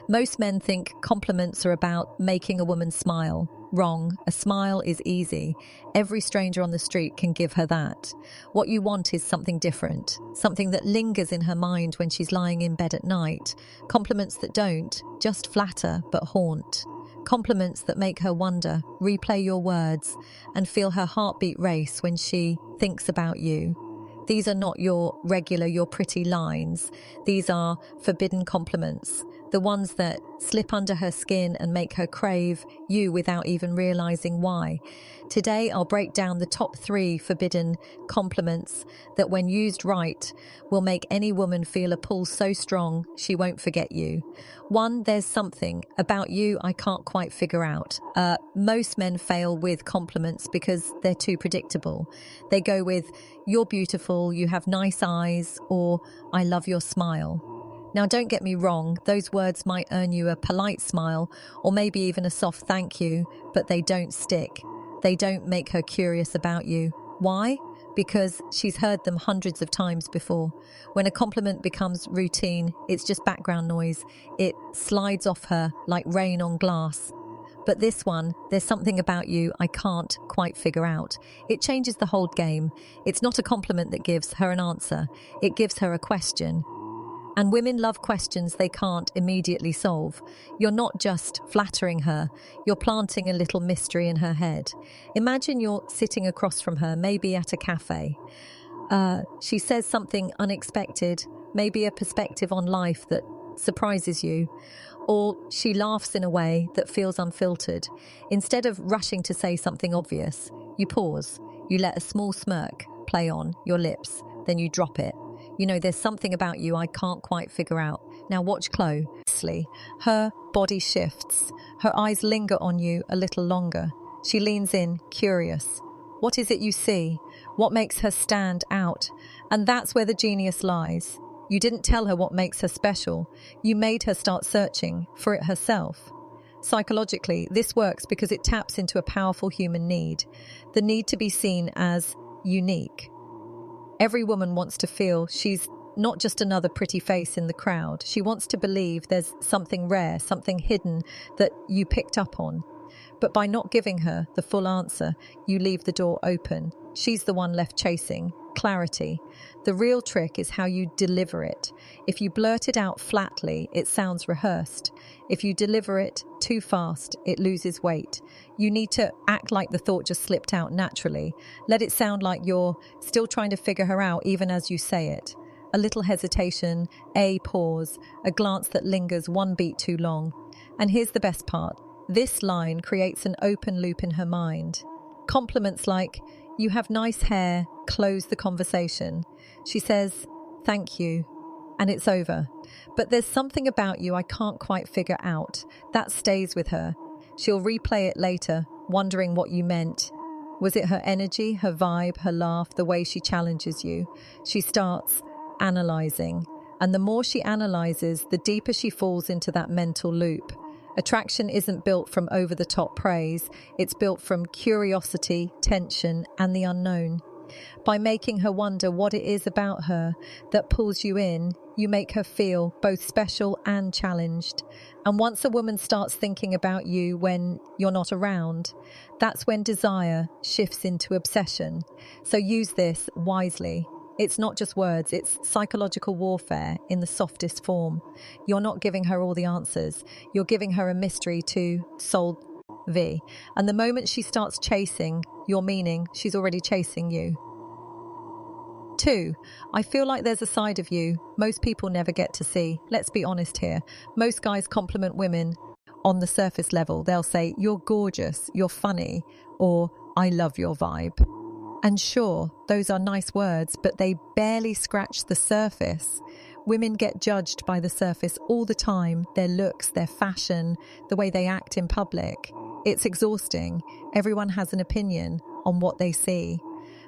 Most men think compliments are about making a woman smile. Wrong. A smile is easy. Every stranger on the street can give her that. What you want is something different, something that lingers in her mind when she's lying in bed at night. Compliments that don't just flatter but haunt. Compliments that make her wonder, replay your words, and feel her heartbeat race when she thinks about you. These are not your regular, your pretty lines. These are forbidden compliments. The ones that slip under her skin and make her crave you without even realizing why. Today, I'll break down the top 3 forbidden compliments that, when used right, will make any woman feel a pull so strong she won't forget you. 1, there's something about you I can't quite figure out. Most men fail with compliments because they're too predictable. They go with, "You're beautiful, you have nice eyes," or "I love your smile." Now, don't get me wrong, those words might earn you a polite smile or maybe even a soft thank you, but they don't stick. They don't make her curious about you. Why? Because she's heard them hundreds of times before. When a compliment becomes routine, it's just background noise. It slides off her like rain on glass. But this one, there's something about you I can't quite figure out. It changes the whole game. It's not a compliment that gives her an answer. It gives her a question. And women love questions they can't immediately solve. You're not just flattering her, you're planting a little mystery in her head. Imagine you're sitting across from her, maybe at a cafe. She says something unexpected, maybe a perspective on life that surprises you, or she laughs in a way that feels unfiltered. Instead of rushing to say something obvious, you pause, you let a small smirk play on your lips, then you drop it. You know, there's something about you I can't quite figure out. Now watch closely. Her body shifts. Her eyes linger on you a little longer. She leans in, curious. What is it you see? What makes her stand out? And that's where the genius lies. You didn't tell her what makes her special. You made her start searching for it herself. Psychologically, this works because it taps into a powerful human need. The need to be seen as unique. Every woman wants to feel she's not just another pretty face in the crowd. She wants to believe there's something rare, something hidden that you picked up on. But by not giving her the full answer, you leave the door open. She's the one left chasing clarity. The real trick is how you deliver it. If you blurt it out flatly, it sounds rehearsed. If you deliver it too fast, it loses weight. You need to act like the thought just slipped out naturally. Let it sound like you're still trying to figure her out even as you say it. A little hesitation, a pause, a glance that lingers one beat too long. And here's the best part. This line creates an open loop in her mind. Compliments like, "You have nice hair," close the conversation. She says, "Thank you," and it's over. But there's something about you I can't quite figure out. That stays with her. She'll replay it later, wondering what you meant. Was it her energy, her vibe, her laugh, the way she challenges you? She starts analyzing. And the more she analyzes, the deeper she falls into that mental loop. Attraction isn't built from over-the-top praise. It's built from curiosity, tension, and the unknown. By making her wonder what it is about her that pulls you in, you make her feel both special and challenged. And once a woman starts thinking about you when you're not around, that's when desire shifts into obsession. So use this wisely. It's not just words, it's psychological warfare in the softest form. You're not giving her all the answers. You're giving her a mystery to solve. And the moment she starts chasing your meaning, she's already chasing you. 2, I feel like there's a side of you most people never get to see. Let's be honest here. Most guys compliment women on the surface level. They'll say, "You're gorgeous, you're funny," or "I love your vibe." And sure, those are nice words, but they barely scratch the surface. Women get judged by the surface all the time, their looks, their fashion, the way they act in public. It's exhausting. Everyone has an opinion on what they see.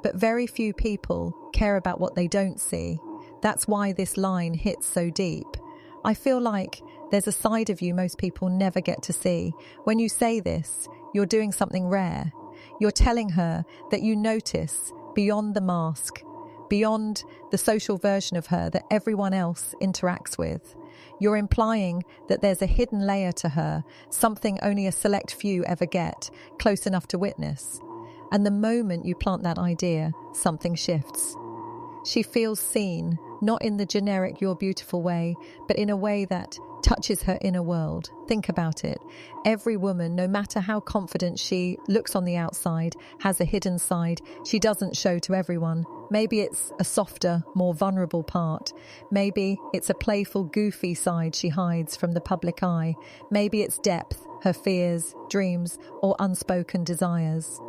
But very few people care about what they don't see. That's why this line hits so deep. I feel like there's a side of you most people never get to see. When you say this, you're doing something rare. You're telling her that you notice beyond the mask, beyond the social version of her that everyone else interacts with. You're implying that there's a hidden layer to her, something only a select few ever get, close enough to witness. And the moment you plant that idea, something shifts. She feels seen, not in the generic "you're beautiful" way, but in a way that touches her inner world. Think about it. Every woman, no matter how confident she looks on the outside, has a hidden side she doesn't show to everyone. Maybe it's a softer, more vulnerable part. Maybe it's a playful, goofy side she hides from the public eye. Maybe it's depth, her fears, dreams, or unspoken desires.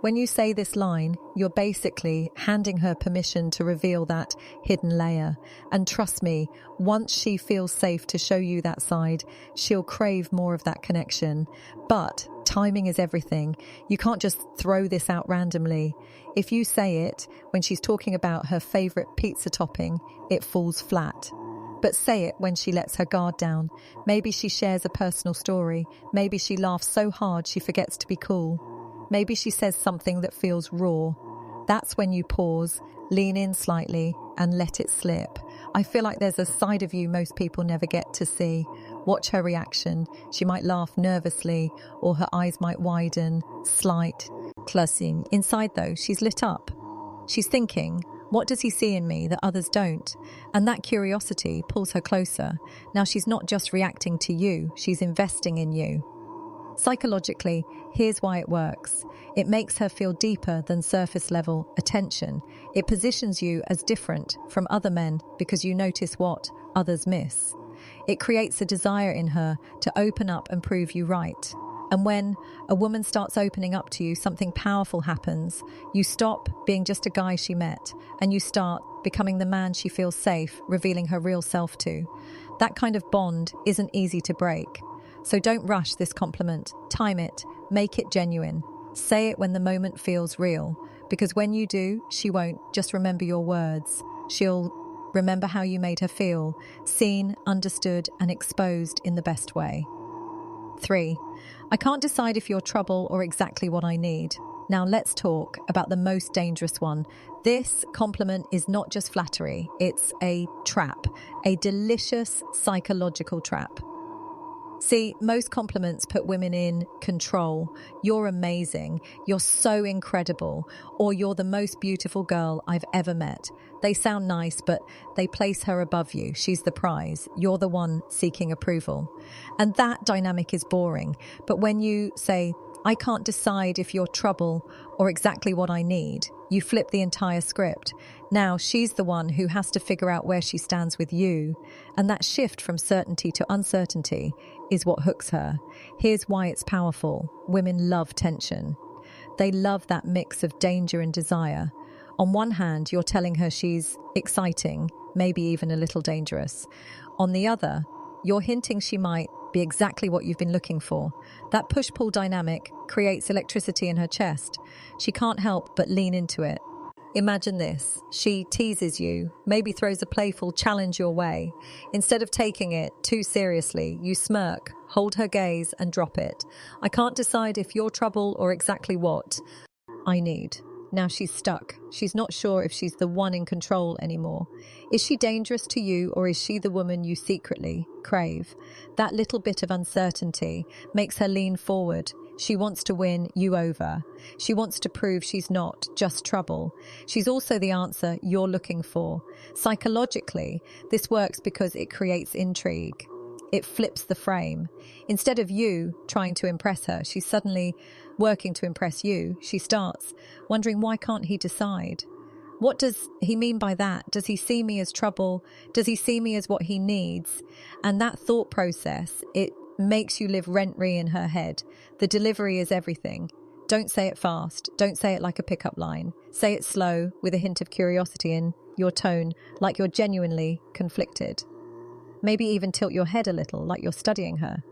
When you say this line, you're basically handing her permission to reveal that hidden layer. And trust me, once she feels safe to show you that side, she'll crave more of that connection. But timing is everything. You can't just throw this out randomly. If you say it when she's talking about her favorite pizza topping, it falls flat. But say it when she lets her guard down. Maybe she shares a personal story. Maybe she laughs so hard she forgets to be cool. Maybe she says something that feels raw. That's when you pause, lean in slightly, and let it slip. I feel like there's a side of you most people never get to see. Watch her reaction. She might laugh nervously, or her eyes might widen, slight, clussing. Inside, though, she's lit up. She's thinking, what does he see in me that others don't? And that curiosity pulls her closer. Now she's not just reacting to you, she's investing in you. Psychologically, here's why it works. It makes her feel deeper than surface level attention. It positions you as different from other men because you notice what others miss. It creates a desire in her to open up and prove you right. And when a woman starts opening up to you, something powerful happens. You stop being just a guy she met, and you start becoming the man she feels safe revealing her real self to. That kind of bond isn't easy to break. So don't rush this compliment. Time it. Make it genuine. Say it when the moment feels real. Because when you do, she won't just remember your words. She'll remember how you made her feel, seen, understood, and exposed in the best way. 3. I can't decide if you're trouble or exactly what I need. Now let's talk about the most dangerous one. This compliment is not just flattery. It's a trap. A delicious psychological trap. See, most compliments put women in control. You're amazing. You're so incredible. Or you're the most beautiful girl I've ever met. They sound nice, but they place her above you. She's the prize. You're the one seeking approval. And that dynamic is boring. But when you say, I can't decide if you're trouble or exactly what I need, you flip the entire script. Now she's the one who has to figure out where she stands with you. And that shift from certainty to uncertainty is what hooks her. Here's why it's powerful. Women love tension. They love that mix of danger and desire. On one hand, you're telling her she's exciting, maybe even a little dangerous. On the other, you're hinting she might be exactly what you've been looking for. That push-pull dynamic creates electricity in her chest. She can't help but lean into it. Imagine this. She teases you, maybe throws a playful challenge your way. Instead of taking it too seriously, you smirk, hold her gaze, and drop it. I can't decide if you're trouble or exactly what I need. Now she's stuck. She's not sure if she's the one in control anymore. Is she dangerous to you, or is she the woman you secretly crave? That little bit of uncertainty makes her lean forward. She wants to win you over. She wants to prove she's not just trouble. She's also the answer you're looking for. Psychologically, this works because it creates intrigue. It flips the frame. Instead of you trying to impress her, she's suddenly working to impress you. She starts wondering, why can't he decide? What does he mean by that? Does he see me as trouble? Does he see me as what he needs? And that thought process, it makes you live rent-free in her head. The delivery is everything. Don't say it fast. Don't say it like a pickup line. Say it slow, with a hint of curiosity in your tone, like you're genuinely conflicted. Maybe even tilt your head a little, like you're studying her.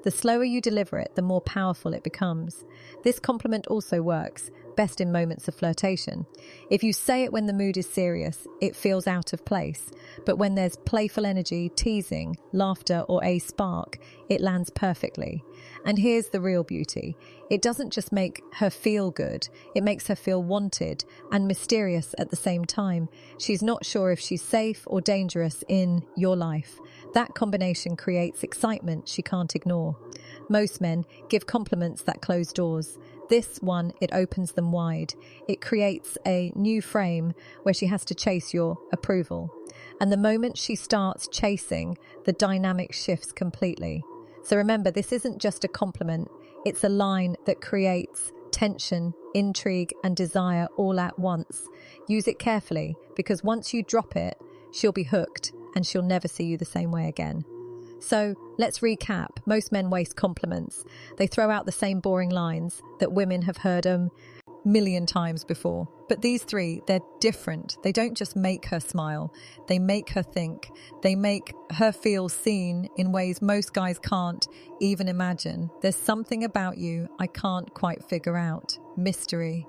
The slower you deliver it, the more powerful it becomes. This compliment also works best in moments of flirtation. If you say it when the mood is serious, it feels out of place. But when there's playful energy, teasing, laughter, or a spark, it lands perfectly. And here's the real beauty. It doesn't just make her feel good, it makes her feel wanted and mysterious at the same time. She's not sure if she's safe or dangerous in your life. That combination creates excitement she can't ignore. Most men give compliments that close doors. This one, it opens them wide. It creates a new frame where she has to chase your approval. And the moment she starts chasing, the dynamic shifts completely. So remember, this isn't just a compliment. It's a line that creates tension, intrigue, and desire all at once. Use it carefully, because once you drop it, she'll be hooked and she'll never see you the same way again. So let's recap. Most men waste compliments. They throw out the same boring lines that women have heard a million times before. But these three, they're different. They don't just make her smile. They make her think. They make her feel seen in ways most guys can't even imagine. There's something about you I can't quite figure out. Mystery.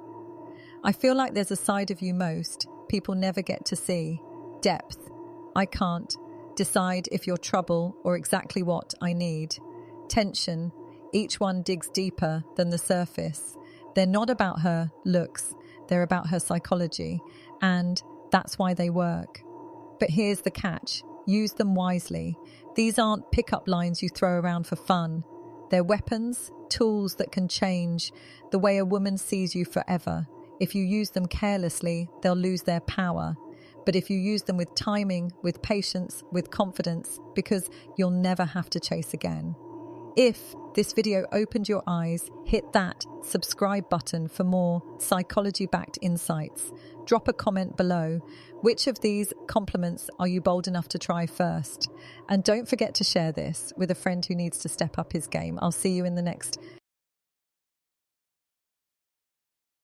I feel like there's a side of you most people never get to see. Depth. I can't decide if you're trouble or exactly what I need. Tension. Each one digs deeper than the surface. They're not about her looks, they're about her psychology, and that's why they work. But here's the catch. Use them wisely. These aren't pickup lines you throw around for fun. They're weapons, tools that can change the way a woman sees you forever. If you use them carelessly, they'll lose their power. But if you use them with timing, with patience, with confidence, because you'll never have to chase again. If this video opened your eyes, hit that subscribe button for more psychology-backed insights. Drop a comment below. Which of these compliments are you bold enough to try first? And don't forget to share this with a friend who needs to step up his game. I'll see you in the next